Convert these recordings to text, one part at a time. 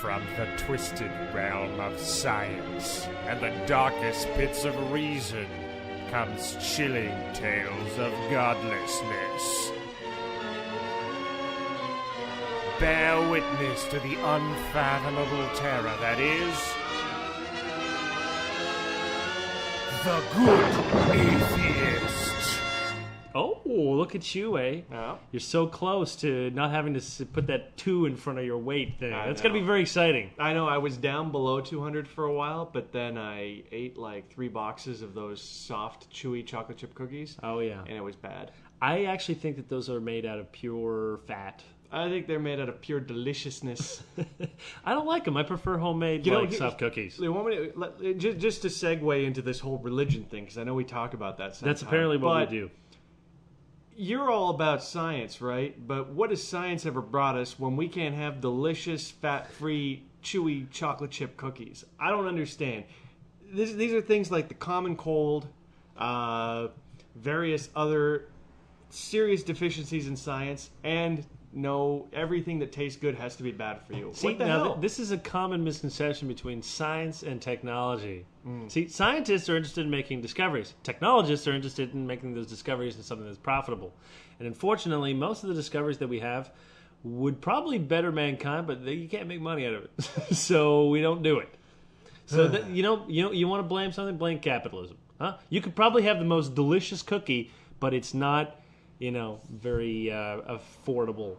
from the twisted realm of science and the darkest pits of reason comes chilling tales of godlessness. Bear witness to the unfathomable terror that is the Good Atheist. Oh, look at you, eh? Yeah. You're so close to not having to put that 2 in front of your weight thing. That's going to know. be very exciting. I know, I was down below 200 for a while, but then I ate like 3 boxes of those soft, chewy chocolate chip cookies. Oh, yeah. And it was bad. I actually think that those are made out of pure fat. I think they're made out of pure deliciousness. I don't like them. I prefer homemade soft cookies. You want me to, just to segue into this whole religion thing, because I know we talk about that sometimes. That's apparently what we do. You're all about science, right? But what has science ever brought us when we can't have delicious, fat-free, chewy chocolate chip cookies? I don't understand. These are things like the common cold, various other serious deficiencies in science, and no, everything that tastes good has to be bad for you. See, what the now hell? this is a common misconception between science and technology. See, scientists are interested in making discoveries. Technologists are interested in making those discoveries into something that's profitable. And unfortunately, most of the discoveries that we have would probably better mankind, but you can't make money out of it. So we don't do it. So you want to blame something? Blame capitalism. Huh? You could probably have the most delicious cookie, but it's not, very affordable.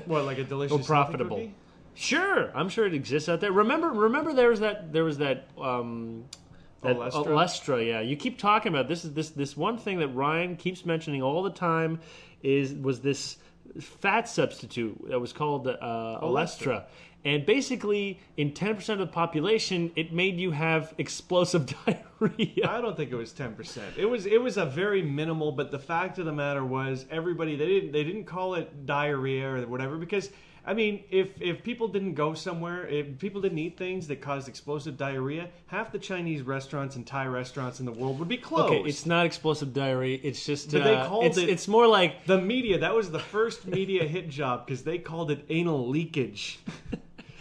What, like a delicious or profitable? cookie? Sure, I'm sure it exists out there. Remember, there was that Olestra. Yeah, you keep talking about this one thing that Ryan keeps mentioning all the time was this fat substitute that was called Olestra. And basically, in 10% of the population, it made you have explosive diarrhea. I don't think it was 10%. It was a very minimal. But the fact of the matter was, everybody they didn't call it diarrhea or whatever, because I mean, if people didn't go somewhere, if people didn't eat things that caused explosive diarrhea, half the Chinese restaurants and Thai restaurants in the world would be closed. Okay, it's not explosive diarrhea. It's just But they called it. It's more like the media. That was the first media hit job because they called it anal leakage.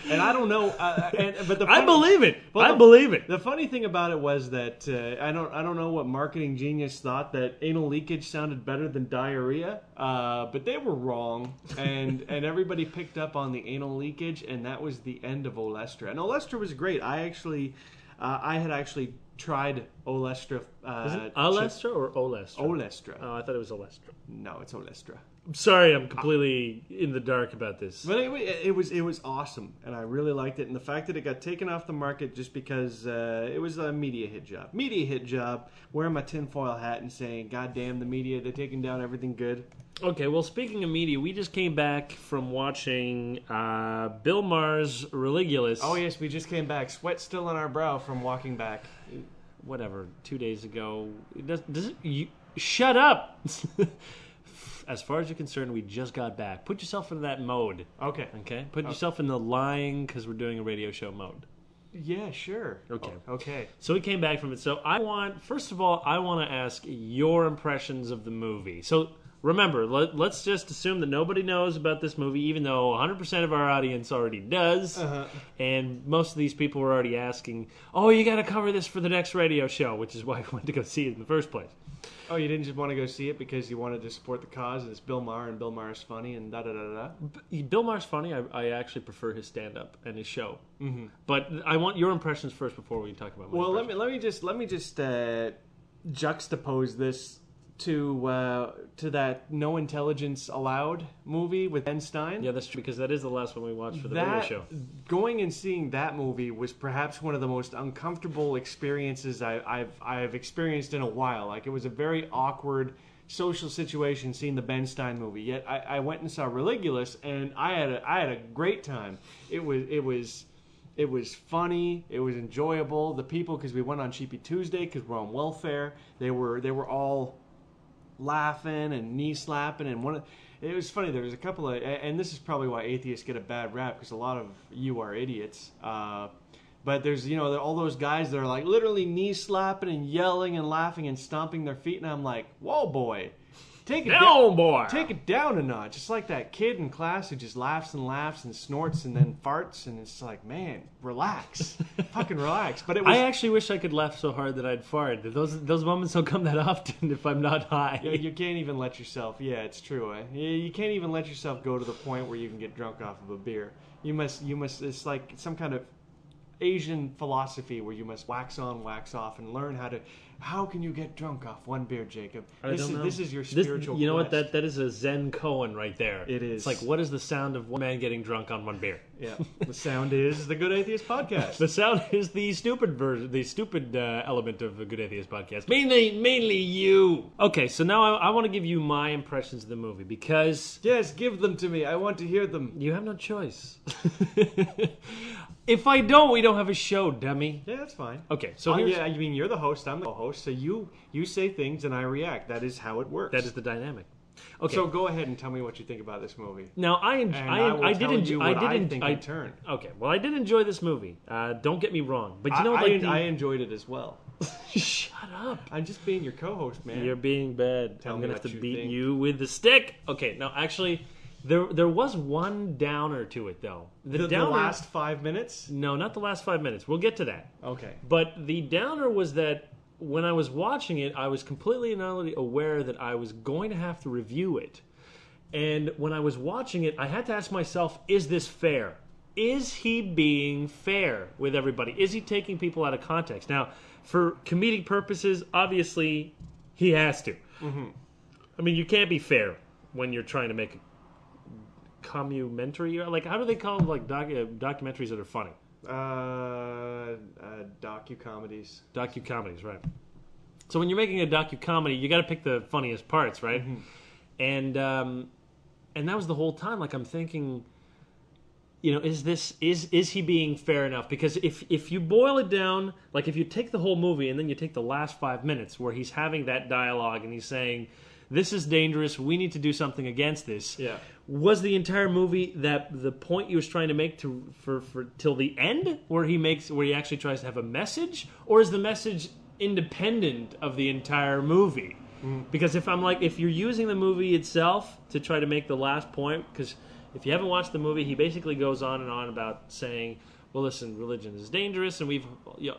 And I don't know, I believe it. I believe it. The funny thing about it was that I don't know what marketing genius thought that anal leakage sounded better than diarrhea, but they were wrong, and everybody picked up on the anal leakage, and that was the end of Olestra. And Olestra was great. I had actually tried Olestra. Is it Olestra or Olestra? Olestra. Oh, I thought it was Olestra. No, it's Olestra. I'm sorry, I'm completely in the dark about this. But it was awesome, and I really liked it. And the fact that it got taken off the market just because it was a media hit job. Media hit job, wearing my tinfoil hat and saying, God damn the media, they're taking down everything good. Okay, well, speaking of media, we just came back from watching Bill Maher's Religulous. Oh, yes, we just came back. Sweat still on our brow from walking back. Whatever, 2 days ago. Shut up! As far as you're concerned, we just got back. Put yourself in that mode. Okay. Put yourself in the lying because we're doing a radio show mode. Yeah, sure. Okay. Okay. So we came back from it. So first of all, I want to ask your impressions of the movie. So remember, let's just assume that nobody knows about this movie, even though 100% of our audience already does. Uh-huh. And most of these people were already asking, oh, you got to cover this for the next radio show, which is why we went to go see it in the first place. Oh, you didn't just want to go see it because you wanted to support the cause and it's Bill Maher and Bill Maher's funny and da-da-da-da? Bill Maher's funny. I actually prefer his stand-up and his show. Mm-hmm. But I want your impressions first before we talk about my impressions. Well, let me just juxtapose this to that No Intelligence Allowed movie with Ben Stein. Yeah, that's true, because that is the last one we watched for the radio show. Going and seeing that movie was perhaps one of the most uncomfortable experiences I've experienced in a while. Like, it was a very awkward social situation seeing the Ben Stein movie. Yet I went and saw Religulous, and I had a great time. It was funny. It was enjoyable. The people, because we went on Cheapy Tuesday, because we're on welfare, they were all laughing and knee slapping, and it was funny. There was a couple of, and this is probably why atheists get a bad rap, because a lot of you are idiots. But there's all those guys that are like literally knee slapping and yelling and laughing and stomping their feet, and I'm like, whoa, boy, take it No, boy. Take it down a notch. It's like that kid in class who just laughs and laughs and snorts and then farts, and it's like, man, relax, fucking relax. But it was. I actually wish I could laugh so hard that I'd fart. Those moments don't come that often if I'm not high. You can't even let yourself. Yeah, it's true. You can't even let yourself go to the point where you can get drunk off of a beer. You must. It's like some kind of Asian philosophy where you must wax on, wax off, and learn how to. How can you get drunk off one beer, Jacob? This is your spiritual. You know what? quest. That is a Zen koan right there. It is. It's like, what is the sound of one man getting drunk on one beer? Yeah. The sound is the Good Atheist podcast. The sound is the stupid version, the stupid element of the Good Atheist podcast. Mainly you. Okay, so now I want to give you my impressions of the movie because Yes, give them to me. I want to hear them. you have no choice. If I don't, we don't have a show, dummy. Yeah, that's fine. Okay, so here's, yeah, you mean you're the host, I'm the host, so you say things and I react. That is how it works. that is the dynamic. Okay, So go ahead and tell me what you think about this movie. now I did in turn. Okay, well I did enjoy this movie. Don't get me wrong, but you know, I enjoyed it as well. shut up. I'm just being your co-host, man. You're being bad. Tell I'm me gonna have what to you beat think. you with the stick. Okay, no, actually, there was one downer to it though. the downer, last 5 minutes. no, not the last 5 minutes. We'll get to that. Okay. But the downer was that when I was watching it, I was completely and utterly aware that I was going to have to review it. And when I was watching it, I had to ask myself, is this fair? Is he being fair with everybody? Is he taking people out of context? Now, for comedic purposes, obviously, he has to. Mm-hmm. I mean, you can't be fair when you're trying to make a commumentary. Like, how do they call them, like, documentaries that are funny? Docu-comedies. Docu-comedies, right. So when you're making a docu-comedy, you got to pick the funniest parts, right? Mm-hmm. And that was the whole time. Like, I'm thinking, you know, is he being fair enough? Because if you boil it down, like if you take the whole movie and then you take the last 5 minutes where he's having that dialogue and he's saying, this is dangerous, we need to do something against this. Yeah. Was the entire movie that the point he was trying to make for till the end where he actually tries to have a message, or is the message independent of the entire movie? Because if you're using the movie itself to try to make the last point, because if you haven't watched the movie, he basically goes on and on about saying, well, listen, religion is dangerous, and we've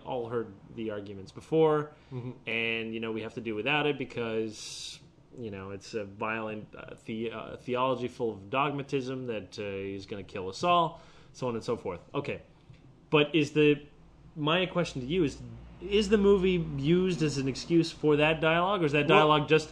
all heard the arguments before, and we have to do without it because it's a violent theology full of dogmatism that is going to kill us all, so on and so forth. Okay, but my question to you is the movie used as an excuse for that dialogue, or is that dialogue just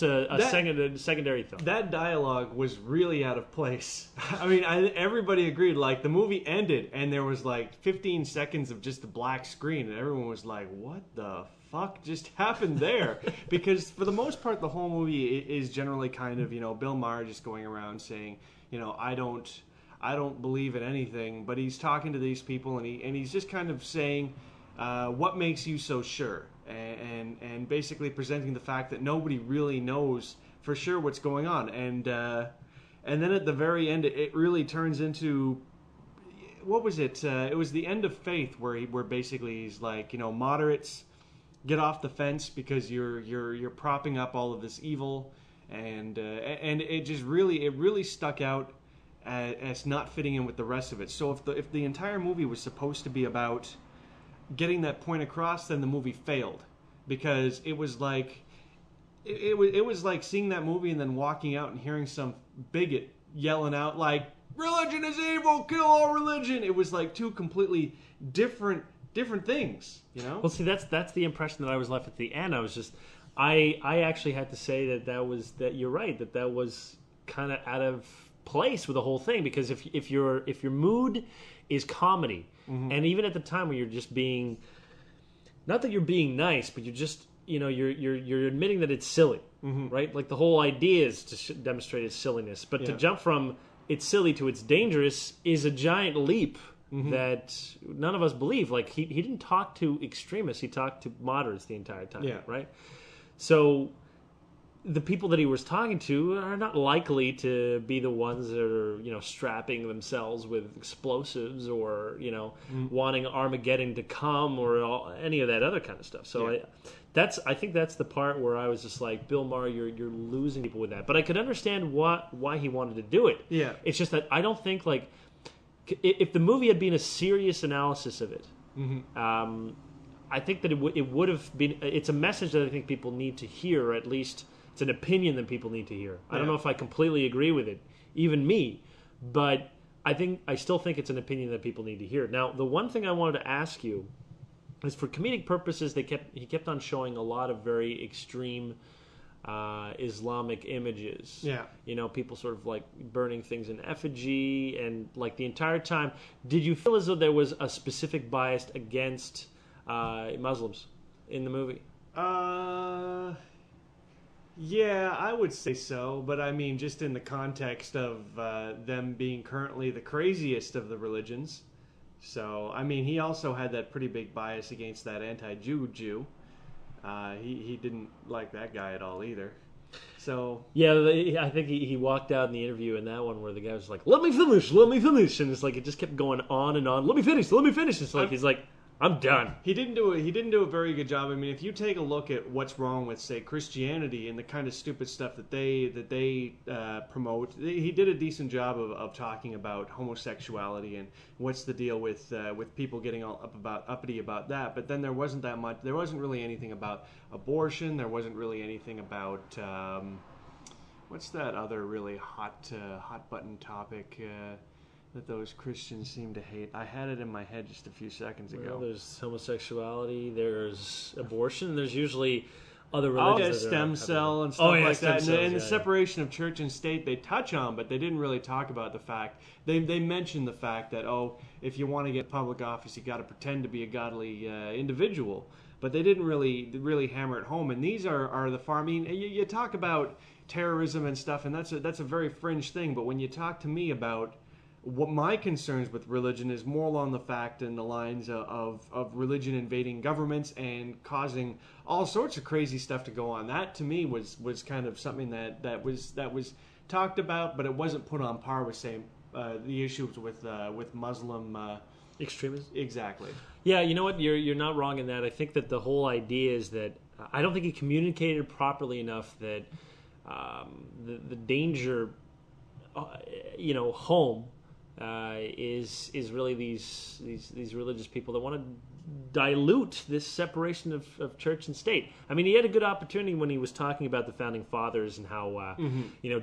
a secondary thought? That dialogue was really out of place. I mean, everybody agreed. Like, the movie ended, and there was like 15 seconds of just a black screen, and everyone was like, what the fuck just happened there? Because for the most part, the whole movie is generally kind of, Bill Maher just going around saying, I don't believe in anything, but he's talking to these people, and he's just kind of saying, what makes you so sure? And basically presenting the fact that nobody really knows for sure what's going on. And then at the very end, it really turns into, what was it? It was the end of Faith, where basically he's like, moderates, get off the fence because you're propping up all of this evil, and it just really stuck out as not fitting in with the rest of it. So if the entire movie was supposed to be about getting that point across, then the movie failed, because it was like seeing that movie and then walking out and hearing some bigot yelling out like, religion is evil, kill all religion. It was like two completely different things, Well, see, that's the impression that I was left at the end. I was just, I actually had to say that you're right, that was kind of out of place with the whole thing, because if your mood is comedy, and even at the time when you're just being, not that you're being nice, but you're just, you're admitting that it's silly, right? Like, the whole idea is to demonstrate its silliness, but to jump from it's silly to it's dangerous is a giant leap that none of us believe. Like, he didn't talk to extremists, he talked to moderates the entire time, right? So the people that he was talking to are not likely to be the ones that are, strapping themselves with explosives or, wanting Armageddon to come or any of that other kind of stuff. So I think that's the part where I was just like, Bill Maher, you're losing people with that. But I could understand why he wanted to do it. Yeah. It's just that I don't think, like, if the movie had been a serious analysis of it, I think that it would have been. It's a message that I think people need to hear, or at least it's an opinion that people need to hear. I don't know if I completely agree with it, even me, but I still think it's an opinion that people need to hear. Now, the one thing I wanted to ask you is, for comedic purposes, he kept on showing a lot of very extreme Islamic images. Yeah. People sort of like burning things in effigy, and like the entire time, did you feel as though there was a specific bias against Muslims in the movie? Yeah, I would say so, but I mean, just in the context of them being currently the craziest of the religions. So, I mean, he also had that pretty big bias against that anti-Jew Jew. He didn't like that guy at all either. So yeah, I think he walked out in the interview in that one where the guy was like, let me finish, and it's like it just kept going on and on. Let me finish. It's like he's like, I'm done. He didn't do a very good job. I mean, if you take a look at what's wrong with, say, Christianity and the kind of stupid stuff that they promote, he did a decent job of talking about homosexuality and what's the deal with people getting all uppity about that. But then there wasn't that much. There wasn't really anything about abortion. There wasn't really anything about what's that other really hot button topic that those Christians seem to hate. I had it in my head just a few seconds ago. Well, there's homosexuality, there's abortion, there's usually other religions. Stem cell and stuff like that. And the separation of church and state they touch on, but they didn't really talk about the fact. They mentioned the fact that, if you want to get public office, you got to pretend to be a godly individual. But they didn't really hammer it home. And these are the far. I mean, you talk about terrorism and stuff, and that's a very fringe thing. But when you talk to me about what my concerns with religion is, more along the fact and the lines of religion invading governments and causing all sorts of crazy stuff to go on. That to me was kind of something that was talked about, but it wasn't put on par with, say, the issues with Muslim extremism. Exactly. Yeah, you know what? You're not wrong in that. I think that the whole idea is that I don't think he communicated properly enough that the danger, home. Is really these religious people that want to dilute this separation of church and state. I mean, he had a good opportunity when he was talking about the founding fathers and how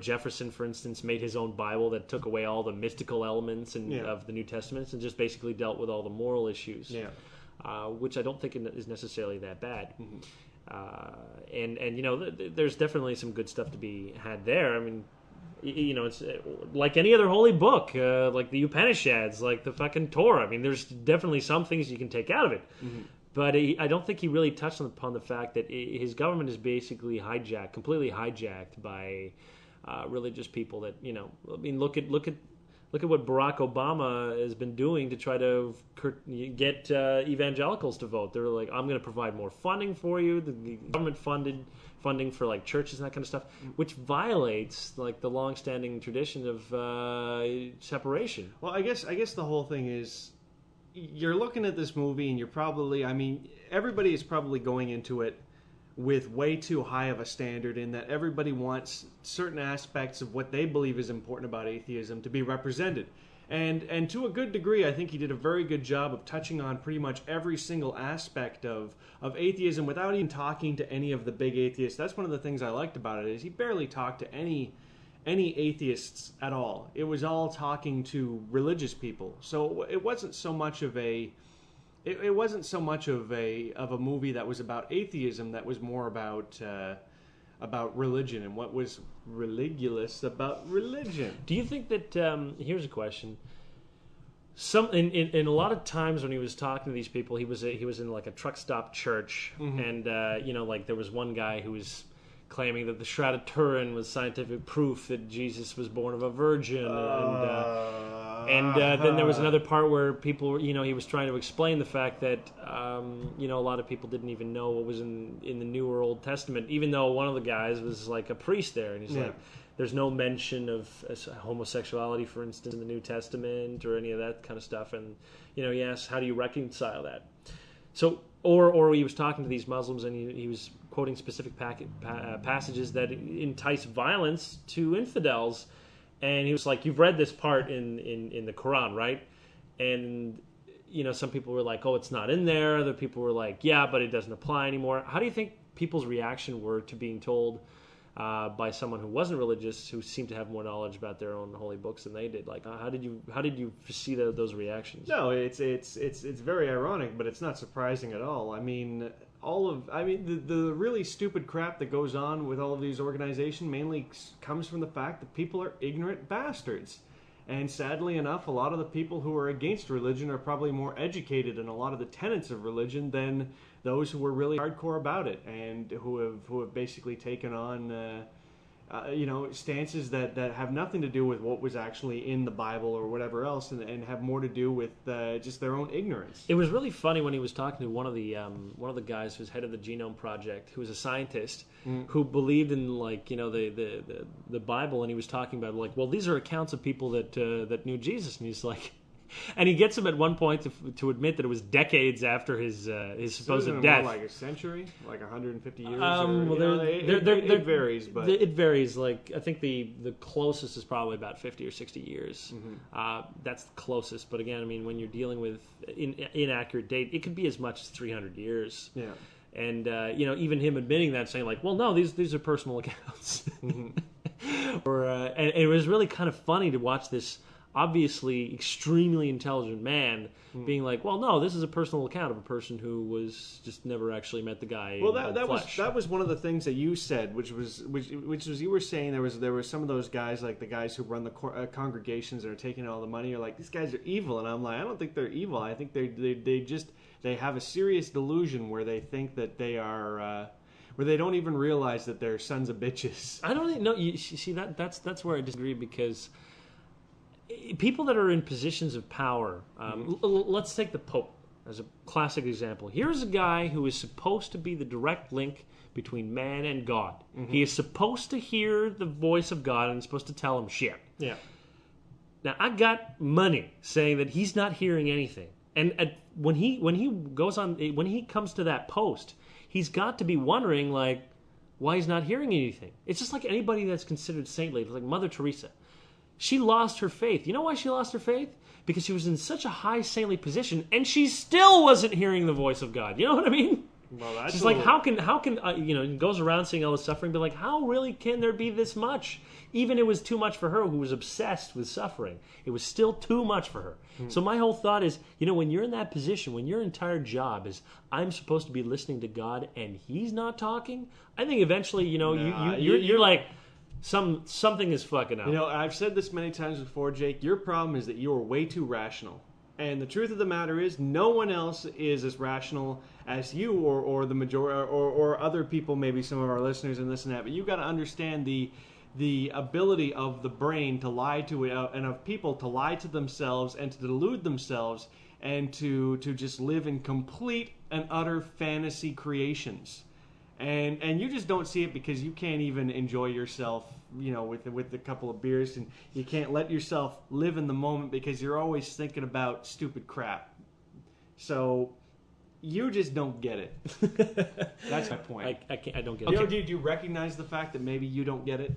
Jefferson, for instance, made his own Bible that took away all the mystical elements of the New Testament and just basically dealt with all the moral issues, which I don't think is necessarily that bad. And there's definitely some good stuff to be had there. I mean, it's like any other holy book, like the Upanishads, like the fucking Torah. I mean, there's definitely some things you can take out of it. But I don't think he really touched upon the fact that his government is basically completely hijacked by religious people that, I mean, look at what Barack Obama has been doing to try to get evangelicals to vote. They're like, I'm going to provide more funding for you, the government funding for like churches and that kind of stuff, which violates like the long-standing tradition of separation. Well, I guess the whole thing is, you're looking at this movie and you're probably, I mean, everybody is probably going into it with way too high of a standard, in that everybody wants certain aspects of what they believe is important about atheism to be represented. And to a good degree, I think he did a very good job of touching on pretty much every single aspect of atheism without even talking to any of the big atheists. That's one of the things I liked about it, is he barely talked to any atheists at all. It was all talking to religious people. So it wasn't so much of a movie that was about atheism, that was more about religion and what was religulous about religion. Do you think that here's a question? In a lot of times when he was talking to these people, he was in like a truck stop church, and like there was one guy who was claiming that the Shroud of Turin was scientific proof that Jesus was born of a virgin, And then there was another part where people, he was trying to explain the fact that, a lot of people didn't even know what was in the New or Old Testament, even though one of the guys was like a priest there. And he's like, there's no mention of homosexuality, for instance, in the New Testament or any of that kind of stuff. And, he asked, how do you reconcile that? So, or he was talking to these Muslims and he was quoting specific passages that entice violence to infidels. And he was like, you've read this part in the Quran, right? And, some people were like, oh, it's not in there. Other people were like, yeah, but it doesn't apply anymore. How do you think people's reaction were to being told by someone who wasn't religious, who seemed to have more knowledge about their own holy books than they did? Like, how did you see those reactions? No, it's very ironic, but it's not surprising at all. I mean, the really stupid crap that goes on with all of these organizations mainly comes from the fact that people are ignorant bastards. And sadly enough, a lot of the people who are against religion are probably more educated in a lot of the tenets of religion than those who were really hardcore about it and who have basically taken on stances that have nothing to do with what was actually in the Bible or whatever else, and have more to do with just their own ignorance. It was really funny when he was talking to one of the guys who's head of the Genome Project, who was a scientist who believed in the Bible, and he was talking about like, well, these are accounts of people that knew Jesus, and he's like. And he gets him at one point to admit that it was decades after his supposed death. Like a century, like 150 years. It varies, but it varies. Like I think the closest is probably about 50 or 60 years. That's the closest. But again, I mean, when you're dealing with inaccurate date, it could be as much as 300 years. Yeah. And even him admitting that, saying like, well, no, these are personal accounts. And it was really kind of funny to watch this obviously extremely intelligent man being like, well, no, this is a personal account of a person who was just never actually met the guy. Well, that was one of the things that you said, which was you were saying there were some of those guys, like the guys who run the congregations that are taking all the money. You're like, these guys are evil, and I'm like, I don't think they're evil. I think they have a serious delusion where they think that they are. Where they don't even realize that they're sons of bitches. I don't even know. You see that's where I disagree, because people that are in positions of power, let's take the Pope as a classic example. Here's a guy who is supposed to be the direct link between man and God. He is supposed to hear the voice of God and is supposed to tell him shit. Yeah. Now, I got money saying that he's not hearing anything. And when he comes to that post, he's got to be wondering, like, why he's not hearing anything. It's just like anybody that's considered saintly, like Mother Teresa. She lost her faith. You know why she lost her faith? Because she was in such a high saintly position, and she still wasn't hearing the voice of God. You know what I mean? Well, that's she's like, how can goes around seeing all this suffering, but like, how really can there be this much? Even it was too much for her, who was obsessed with suffering. It was still too much for her. So my whole thought is, when you're in that position, when your entire job is, I'm supposed to be listening to God, and He's not talking. I think eventually, you're like, something is fucking up. I've said this many times before, Jake. Your problem is that you are way too rational. And the truth of the matter is, no one else is as rational as you or the majority or other people, maybe some of our listeners and this and that. But you've got to understand the ability of the brain to lie to and of people to lie to themselves and to delude themselves and to just live in complete and utter fantasy creations. And you just don't see it because you can't even enjoy yourself, with a couple of beers, and you can't let yourself live in the moment because you're always thinking about stupid crap. So you just don't get it. That's my point. I don't get it. Do you recognize the fact that maybe you don't get it?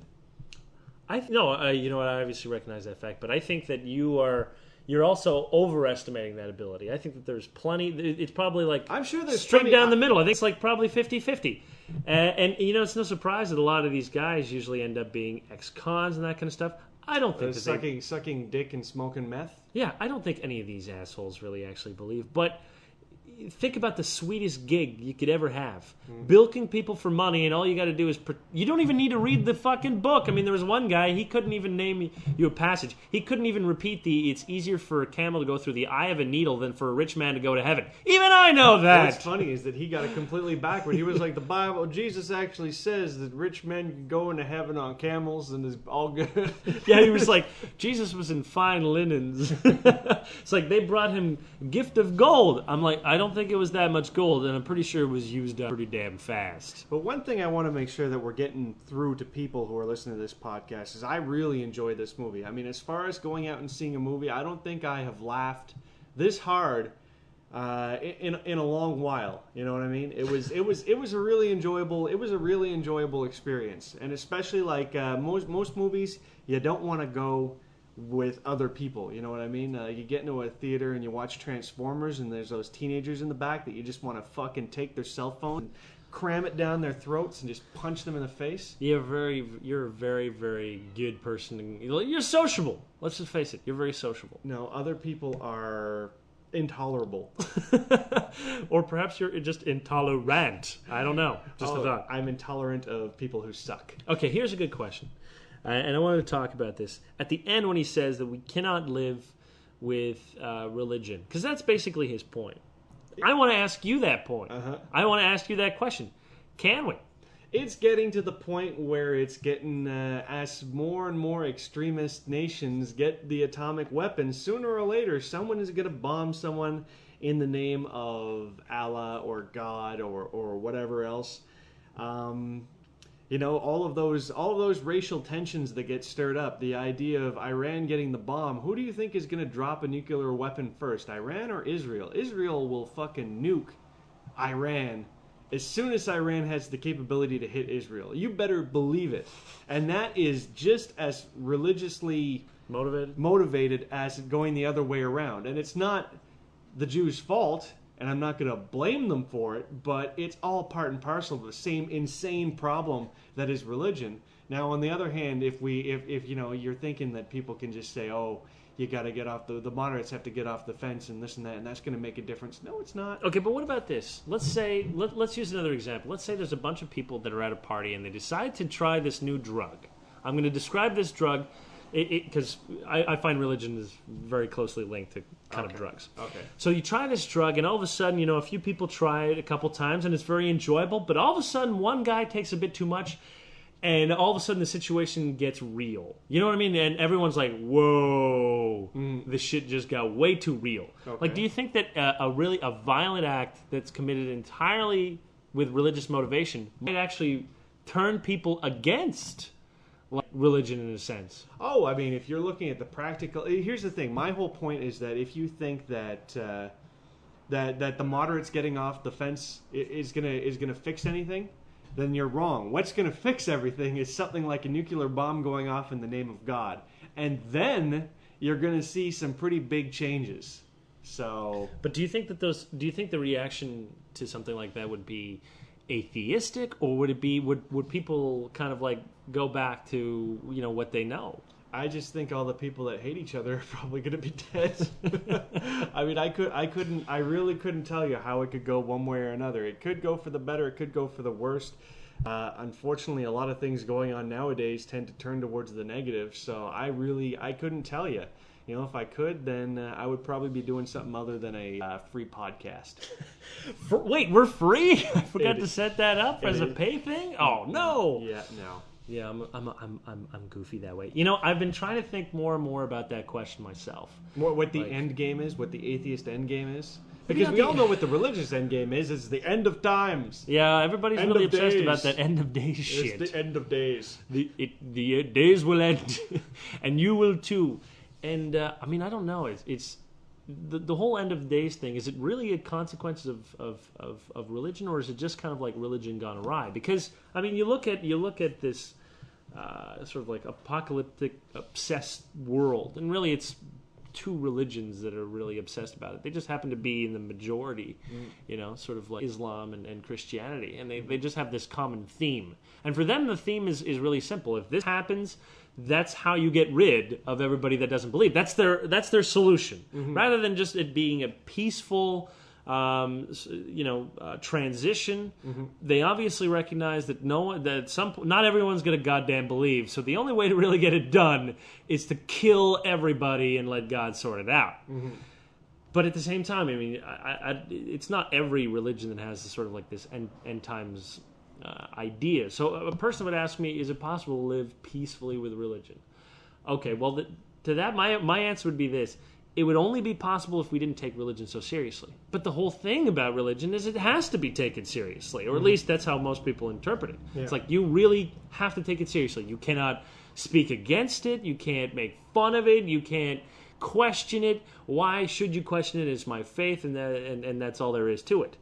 I obviously recognize that fact, but I think that you're also overestimating that ability. I think that there's plenty. It's probably like, I'm sure there's straight down the middle. I think it's like probably 50-50. And it's no surprise that a lot of these guys usually end up being ex-cons and that kind of stuff. I don't think that sucking dick and smoking meth. Yeah, I don't think any of these assholes really actually believe. But think about the sweetest gig you could ever have. Bilking people for money, and all you got to do is... You don't even need to read the fucking book. I mean, there was one guy, he couldn't even name you a passage. He couldn't even repeat it's easier for a camel to go through the eye of a needle than for a rich man to go to heaven. Even I know that! What's funny is that he got it completely backward. He was like, the Bible, Jesus actually says that rich men can go into heaven on camels and is all good. Yeah, he was like, Jesus was in fine linens. It's like, they brought him gift of gold. I'm like, I don't think it was that much gold, and I'm pretty sure it was used up pretty damn fast. But one thing I want to make sure that we're getting through to people who are listening to this podcast is I really enjoyed this movie. I mean, as far as going out and seeing a movie, I don't think I have laughed this hard in a long while. You know what I mean? It was a really enjoyable experience, and especially like most movies, you don't want to go with other people, you know what I mean? You get into a theater and you watch Transformers and there's those teenagers in the back that you just want to fucking take their cell phone and cram it down their throats and just punch them in the face. You're a very, very good person. You're sociable. Let's just face it. You're very sociable. No, other people are intolerable. Or perhaps you're just intolerant. I don't know. Just a thought. I'm intolerant of people who suck. Okay, here's a good question. And I wanted to talk about this. At the end when he says that we cannot live with religion, because that's basically his point. I want to ask you that point. I want to ask you that question. Can we? It's getting to the point where it's getting, as more and more extremist nations get the atomic weapons, sooner or later someone is going to bomb someone in the name of Allah or God or whatever else. You know, all of those racial tensions that get stirred up, the idea of Iran getting the bomb, who do you think is going to drop a nuclear weapon first, Iran or Israel? Israel will fucking nuke Iran as soon as Iran has the capability to hit Israel. You better believe it. And that is just as religiously motivated as going the other way around. And it's not the Jews' fault, and I'm not going to blame them for it, but it's all part and parcel of the same insane problem that is religion. Now, on the other hand, if you know, you're thinking that people can just say, oh, you got to get off the moderates have to get off the fence and this and that, and that's going to make a difference. No, it's not. Okay, but what about this? Let's say, let's use another example. Let's say there's a bunch of people that are at a party and they decide to try this new drug. I'm going to describe this drug because I find religion is very closely linked to kind of drugs. Okay. So you try this drug, and all of a sudden, you know, a few people try it a couple times, and it's very enjoyable. But all of a sudden, one guy takes a bit too much, and all of a sudden, the situation gets real. You know what I mean? And everyone's like, "Whoa, this shit just got way too real." Okay. Like, do you think that a violent act that's committed entirely with religious motivation might actually turn people against religion in a sense? Oh, I mean, if you're looking at the practical, here's the thing. My whole point is that if you think that that the moderates getting off the fence is gonna fix anything, then you're wrong. What's gonna fix everything is something like a nuclear bomb going off in the name of God, and then you're gonna see some pretty big changes. So, but do you think the reaction to something like that would be atheistic, or would it be would people kind of like go back to, you know, what they know? I just think all the people that hate each other are probably going to be dead. I mean, I really couldn't tell you how it could go one way or another. It could go for the better, it could go for the worst. Unfortunately, a lot of things going on nowadays tend to turn towards the negative, so I couldn't tell you. You know, if I could, then I would probably be doing something other than a free podcast. Wait, we're free? I forgot to set that up as a pay thing. Oh no! Yeah, no. Yeah, I'm goofy that way. You know, I've been trying to think more and more about that question myself. What the end game is, what the atheist end game is. Because we all know what the religious end game is. It's the end of times. Yeah, everybody's really obsessed about that end of days shit. It's the end of days. The days will end, and you will too. And I mean, I don't know. It's the whole end of days thing. Is it really a consequence of religion, or is it just kind of like religion gone awry? Because I mean, you look at this sort of like apocalyptic obsessed world, and really it's two religions that are really obsessed about it. They just happen to be in the majority, you know, sort of like Islam and Christianity, and they just have this common theme. And for them, the theme is really simple. If this happens, that's how you get rid of everybody that doesn't believe. That's their solution. Rather than just it being a peaceful transition. They obviously recognize that not everyone's going to goddamn believe. So the only way to really get it done is to kill everybody and let God sort it out. But at the same time, I mean, it's not every religion that has this sort of like this end times idea. So a person would ask me, is it possible to live peacefully with religion? Okay, well, to that, my answer would be this. It would only be possible if we didn't take religion so seriously. But the whole thing about religion is it has to be taken seriously, or at least that's how most people interpret it. Yeah. It's like you really have to take it seriously. You cannot speak against it. You can't make fun of it. You can't question it. Why should you question it? It's my faith, and that's all there is to it.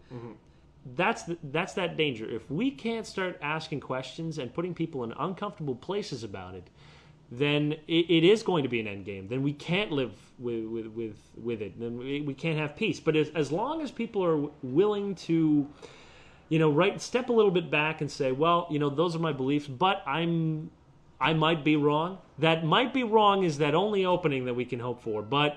That's that danger. If we can't start asking questions and putting people in uncomfortable places about it, then it is going to be an end game. Then we can't live with it. Then we can't have peace. But as long as people are willing to, step a little bit back and say, well, those are my beliefs, but I might be wrong. That might be wrong is that only opening that we can hope for. But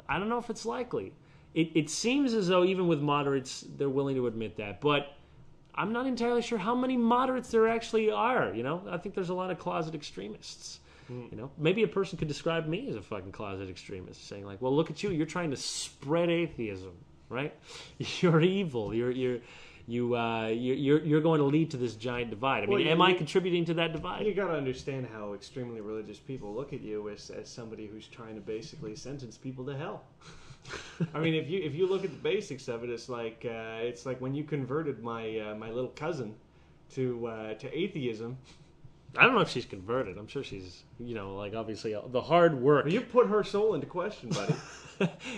I don't know if it's likely. It seems as though even with moderates, they're willing to admit that. But I'm not entirely sure how many moderates there actually are. I think there's a lot of closet extremists. Maybe a person could describe me as a fucking closet extremist, saying like, "Well, look at you. You're trying to spread atheism, right? You're evil. You're going to lead to this giant divide." I mean, am I contributing to that divide? You got to understand how extremely religious people look at you as somebody who's trying to basically sentence people to hell. I mean, if you look at the basics of it, it's like when you converted my little cousin to atheism. I don't know if she's converted. I'm sure she's, obviously the hard work. Well, you put her soul into question, buddy.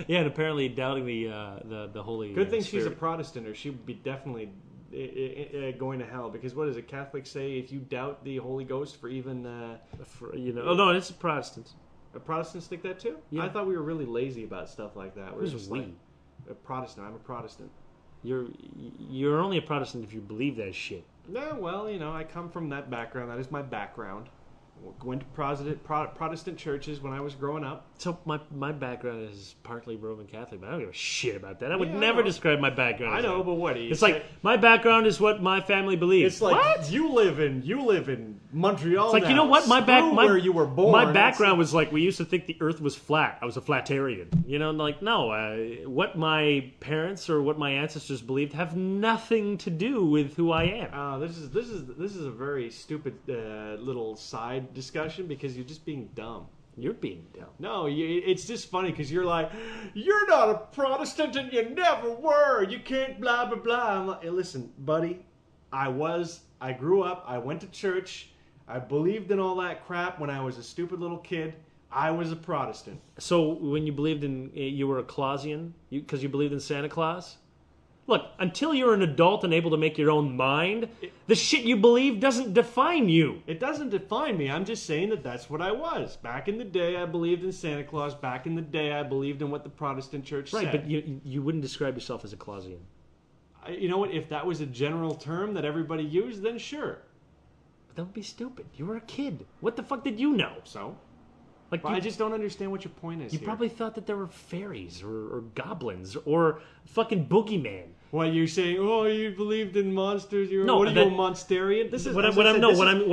Yeah, and apparently doubting the Holy Good thing Spirit. She's a Protestant, or she would be definitely going to hell. Because what does a Catholic say? If you doubt the Holy Ghost for even... Oh, no, it's a Protestant. Protestants think that too? Yeah. I thought we were really lazy about stuff like that. Who's we? Like, a Protestant. I'm a Protestant. You're only a Protestant if you believe that shit. Yeah, well, I come from that background. That is my background. Went to Protestant churches when I was growing up. So my background is partly Roman Catholic, but I don't give a shit about that. I would never describe my background. I know, but what? It's like my background is what my family believes. It's like what? you live in Montreal. It's like now. What where you were born. My background was like we used to think the Earth was flat. I was a flatarian. What my parents or what my ancestors believed have nothing to do with who I am. This is a very stupid little side discussion because you're just being dumb. You're being dumb. No, it's just funny because you're like, you're not a Protestant and you never were. You can't blah, blah, blah. I'm like, hey, listen, buddy, I grew up, I went to church, I believed in all that crap when I was a stupid little kid. I was a Protestant. So when you believed you were a Clausian because you believed in Santa Claus? Look, until you're an adult and able to make your own mind, the shit you believe doesn't define you. It doesn't define me. I'm just saying that that's what I was. Back in the day, I believed in Santa Claus. Back in the day, I believed in what the Protestant church said. Right, but you wouldn't describe yourself as a Clausian. You know what? If that was a general term that everybody used, then sure. But that would be stupid. You were a kid. What the fuck did you know? So? I just don't understand what your point is. You probably thought that there were fairies or goblins or fucking boogeyman. What you're saying? Oh, you believed in monsters? What are you, a Monstarian? This is what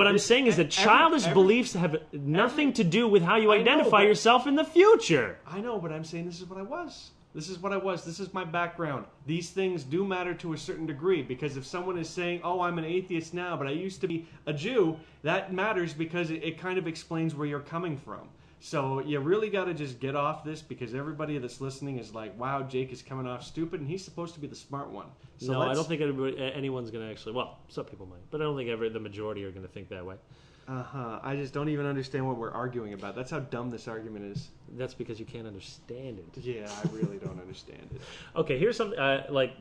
I'm saying is that childish beliefs have nothing to do with how you identify yourself in the future. I know, but I'm saying this is what I was. This is what I was. This is my background. These things do matter to a certain degree because if someone is saying, oh, I'm an atheist now, but I used to be a Jew, that matters because it kind of explains where you're coming from. So you really got to just get off this because everybody that's listening is like, wow, Jake is coming off stupid and he's supposed to be the smart one. So no, I don't think anyone's going to actually, well, some people might, but I don't think the majority are going to think that way. I just don't even understand what we're arguing about. That's how dumb this argument is. That's because you can't understand it. Yeah, I really don't understand it. Okay, here's something.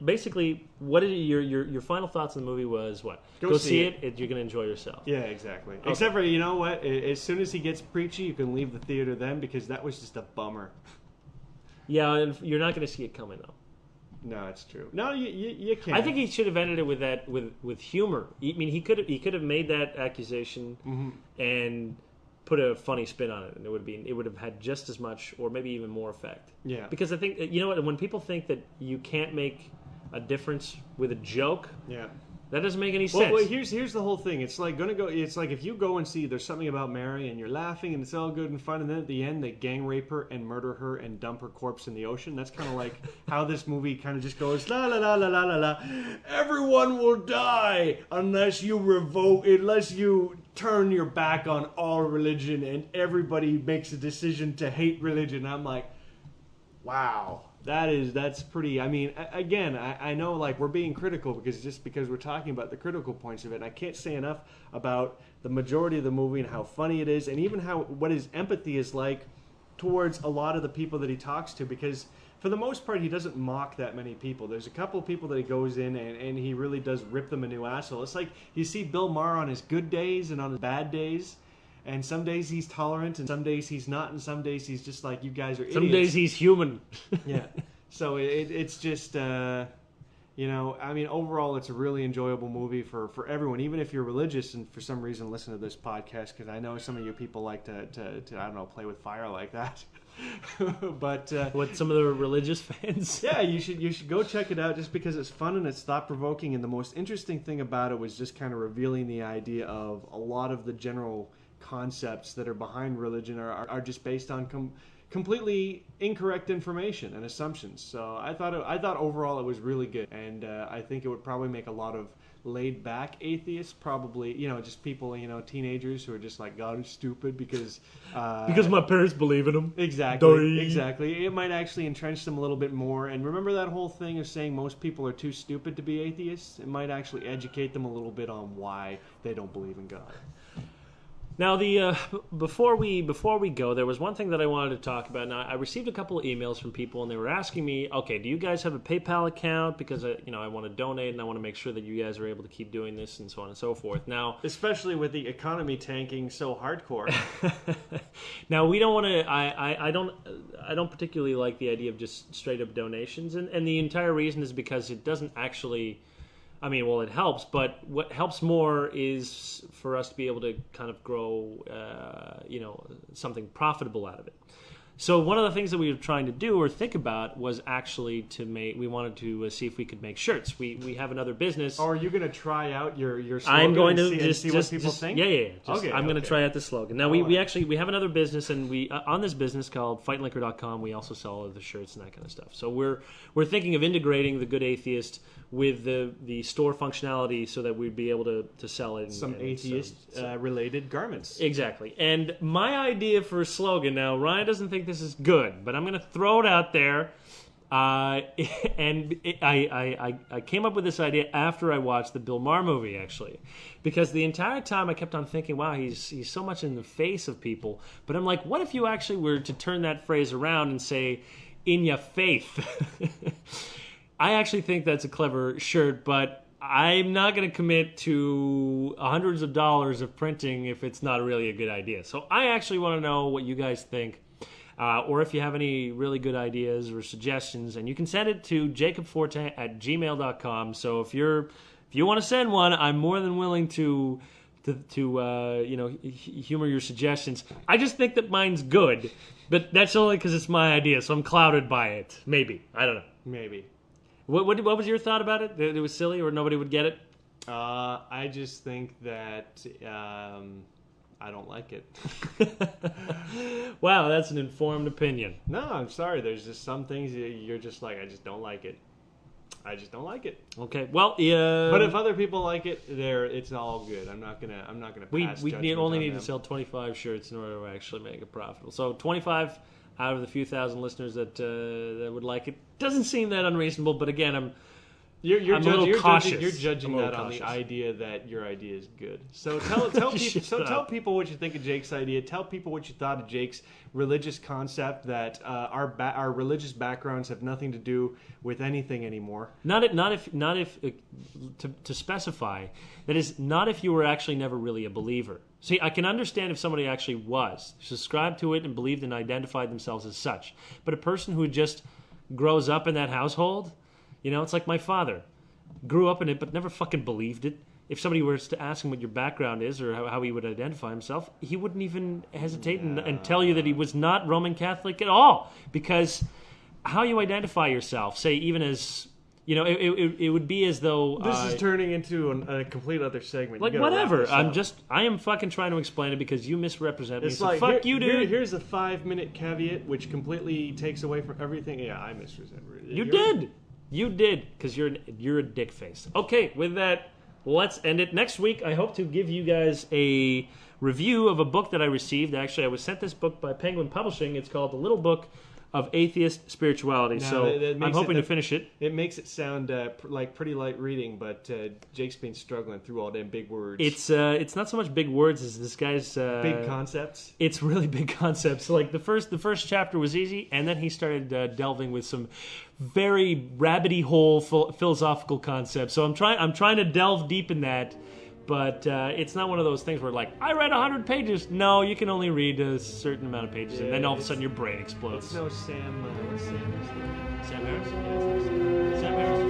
Basically, what did your final thoughts on the movie was? What? Go see it. You're going to enjoy yourself. Yeah, exactly. Okay. Except for, you know what? As soon as he gets preachy, you can leave the theater then because that was just a bummer. Yeah, and you're not going to see it coming though. No, it's true. No, you can't. I think he should have ended it with that with humor. I mean, he could have made that accusation and put a funny spin on it, and it would have had just as much or maybe even more effect. Yeah. Because I think, you know what, when people think that you can't make a difference with a joke, Yeah. that doesn't make any sense. Well, here's the whole thing. It's like It's like if you go and see There's Something About Mary, and you're laughing, and it's all good and fun, and then at the end they gang rape her and murder her and dump her corpse in the ocean. That's kind of like how this movie kind of just goes la la la la la la la. Everyone will die unless you turn your back on all religion, and everybody makes a decision to hate religion. I'm like, wow. That's pretty. I mean, again, I know like we're being critical because we're talking about the critical points of it. And I can't say enough about the majority of the movie and how funny it is, and even what his empathy is like towards a lot of the people that he talks to. Because for the most part, he doesn't mock that many people. There's a couple of people that he goes in and he really does rip them a new asshole. It's like you see Bill Maher on his good days and on his bad days. And some days he's tolerant, and some days he's not, and some days he's just like, you guys are idiots. Some days he's human. Yeah. So it's just, I mean, overall, it's a really enjoyable movie for everyone, even if you're religious and for some reason listen to this podcast, because I know some of you people like to I don't know, play with fire like that. But what, some of the religious fans? Yeah, you should go check it out just because it's fun and it's thought-provoking, and the most interesting thing about it was just kind of revealing the idea of a lot of the general concepts that are behind religion are just based on completely incorrect information and assumptions. So I thought overall it was really good, and I think it would probably make a lot of laid-back atheists, probably, just people, teenagers who are just like, God is stupid because my parents believe in him. Exactly. It might actually entrench them a little bit more. And remember that whole thing of saying most people are too stupid to be atheists? It might actually educate them a little bit on why they don't believe in God. Now, before we go, there was one thing that I wanted to talk about. Now, I received a couple of emails from people, and they were asking me, okay, do you guys have a PayPal account? Because I want to donate, and I want to make sure that you guys are able to keep doing this, and so on and so forth. Now, especially with the economy tanking so hardcore. Now, we don't want to. I don't particularly like the idea of just straight up donations, and the entire reason is because it doesn't actually. I mean, well, it helps, but what helps more is for us to be able to kind of grow, something profitable out of it. So one of the things that we were trying to do or think about was actually we wanted to see if we could make shirts. We have another business. Oh, are you going to try out your slogan? I'm going to see what people think? Yeah. Okay, I'm going to try out the slogan. Now, we have another business, and we on this business called FightLiquor.com, we also sell other shirts and that kind of stuff. So we're thinking of integrating the Good Atheist with the store functionality so that we'd be able to sell it. Some atheist-related garments. Exactly. And my idea for a slogan, now, Ryan doesn't think this is good, but I'm going to throw it out there. I came up with this idea after I watched the Bill Maher movie, actually. Because the entire time I kept on thinking, wow, he's so much in the face of people. But I'm like, what if you actually were to turn that phrase around and say, in your faith? I actually think that's a clever shirt, but I'm not going to commit to hundreds of dollars of printing if it's not really a good idea. So I actually want to know what you guys think, or if you have any really good ideas or suggestions, and you can send it to jacobforte@gmail.com. So if you want to send one, I'm more than willing to humor your suggestions. I just think that mine's good, but that's only because it's my idea, so I'm clouded by it. Maybe. I don't know. Maybe. What was your thought about it? That it was silly or nobody would get it? I just think that I don't like it. Wow, that's an informed opinion. No, I'm sorry. There's just some things you're just like, I just don't like it. I just don't like it. Okay, well, but if other people like it, it's all good. I'm not gonna pass We judgment only on need them. to sell 25 shirts in order to actually make it profitable. So 25 out of the few thousand listeners that would like it. Doesn't seem that unreasonable, but again, I'm a little cautious. You're judging that on the idea that your idea is good. So tell people what you think of Jake's idea. Tell people what you thought of Jake's religious concept that our religious backgrounds have nothing to do with anything anymore. Not if to specify, that is, not if you were actually never really a believer. See, I can understand if somebody actually was, subscribed to it and believed and identified themselves as such. But a person who just grows up in that household, it's like my father. Grew up in it but never fucking believed it. if somebody were to ask him what your background is or how he would identify himself, he wouldn't even hesitate and tell you that he was not Roman Catholic at all. Because how you identify yourself, say even as, you know, it would be as though... This is turning into a complete other segment. Like, whatever. I am fucking trying to explain it because you misrepresent me. It's so like, fuck you, dude. Here's a 5-minute caveat which completely takes away from everything. Yeah, I misrepresent it. You did, because you're a dick face. Okay, with that, let's end it. Next week, I hope to give you guys a review of a book that I received. Actually, I was sent this book by Penguin Publishing. It's called The Little Book of Atheist Spirituality. So I'm hoping to finish it. It makes it sound like pretty light reading, but Jake's been struggling through all them big words. It's not so much big words as this guy's big concepts. It's really big concepts. Like the first chapter was easy, and then he started delving with some very rabbity hole philosophical concepts. So I'm trying to delve deep in that. But it's not one of those things where, like, I read 100 pages. No, you can only read a certain amount of pages, and then all of a sudden your brain explodes. It's no Sam. What's Sam? Sam Harris? Yeah, Sam Harris.